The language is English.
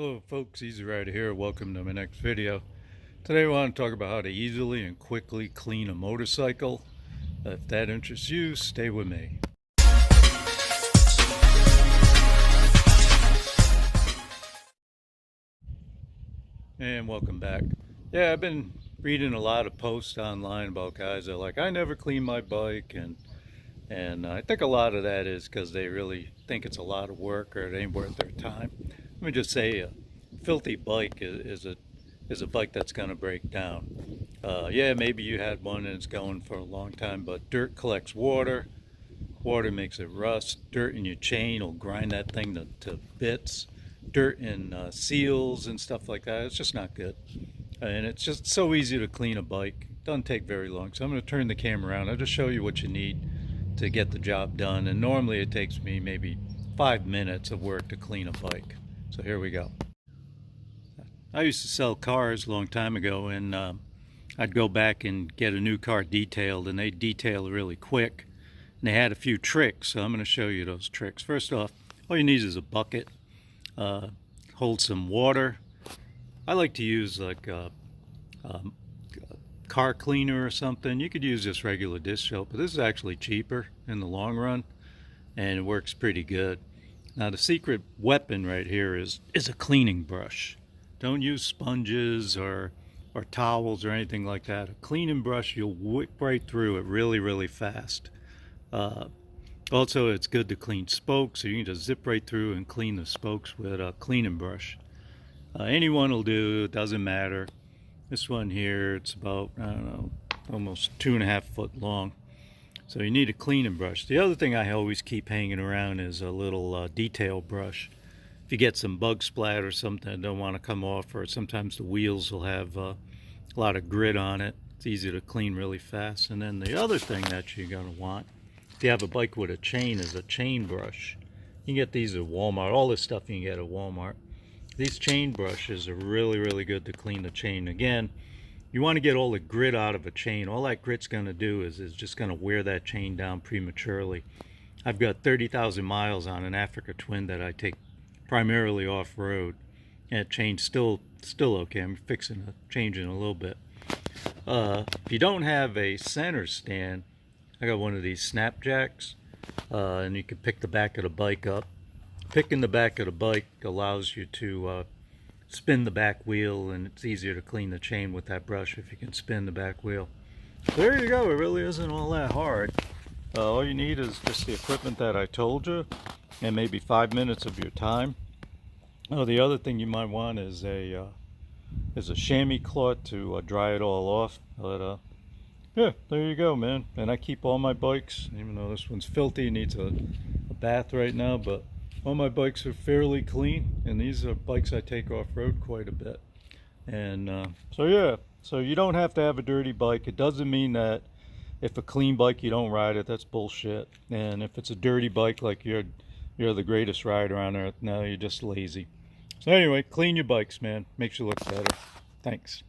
Hello folks, Easy Rider here. Welcome to my next video. Today I want to talk about how to easily and quickly clean a motorcycle. If that interests you, stay with me. And welcome back. Yeah, I've been reading a lot of posts online about guys that are like, I never clean my bike, and I think a lot of that is because they really think it's a lot of work or it ain't worth their time. Let me just say, a filthy bike is a bike that's going to break down. Yeah, maybe you had one and it's going for a long time, but dirt collects water. Water makes it rust. Dirt in your chain will grind that thing to bits. Dirt in seals and stuff like that. It's just not good. And it's just so easy to clean a bike. Doesn't take very long. So I'm going to turn the camera around. I'll just show you what you need to get the job done. And normally it takes me maybe 5 minutes of work to clean a bike. So here we go. I used to sell cars a long time ago, and I'd go back and get a new car detailed, and they detail really quick. And they had a few tricks, so I'm going to show you those tricks. First off, all you need is a bucket. Hold some water. I like to use like a car cleaner or something. You could use just regular dish soap, but this is actually cheaper in the long run, and it works pretty good. Now the secret weapon right here is a cleaning brush. Don't use sponges or towels or anything like that. A cleaning brush, you'll whip right through it really fast. Also, it's good to clean spokes, so you can just zip right through and clean the spokes with a cleaning brush. Any one will do, it doesn't matter. This one here, it's about, I don't know, almost 2.5 foot long. So you need a cleaning brush. The other thing I always keep hanging around is a little detail brush. If you get some bug splat or something that don't want to come off, or sometimes the wheels will have a lot of grit on it, it's easy to clean really fast. And then the other thing that you're going to want, if you have a bike with a chain, is a chain brush. You can get these at Walmart. All this stuff you can get at Walmart. These chain brushes are really good to clean the chain. Again, you want to get all the grit out of a chain. All that grit's going to do is just going to wear that chain down prematurely. I've got 30,000 miles on an Africa Twin that I take primarily off-road, and the chain's still okay. I'm fixing to change it in a little bit. If you don't have a center stand, I got one of these snapjacks, and you can pick the back of the bike up. Picking the back of the bike allows you to spin the back wheel, and it's easier to clean the chain with that brush if you can spin the back wheel. There you go. It really isn't all that hard. All you need is just the equipment that I told you, and maybe 5 minutes of your time. Oh, the other thing you might want is a chamois cloth to dry it all off. But yeah, there you go, man. And I keep all my bikes, even though this one's filthy, needs a bath right now, but all my bikes are fairly clean, and these are bikes I take off-road quite a bit. And so yeah, so you don't have to have a dirty bike. It doesn't mean that if a clean bike you don't ride it. That's bullshit. And if it's a dirty bike, like you're the greatest rider on earth, no, you're just lazy. So anyway, clean your bikes, man. Makes you look better. Thanks.